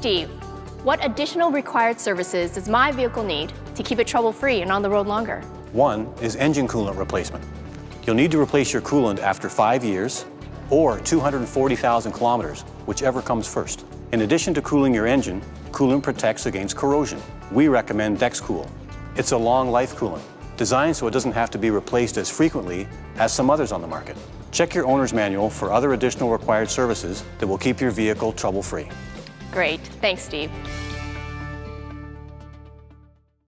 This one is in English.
Steve, what additional required services does my vehicle need to keep it trouble-free and on the road longer? One is engine coolant replacement. You'll need to replace your coolant after 5 years or 240,000 kilometers, whichever comes first. In addition to cooling your engine, coolant protects against corrosion. We recommend DexCool. It's a long-life coolant, designed so it doesn't have to be replaced as frequently as some others on the market. Check your owner's manual for other additional required services that will keep your vehicle trouble-free. Great. Thanks, Steve.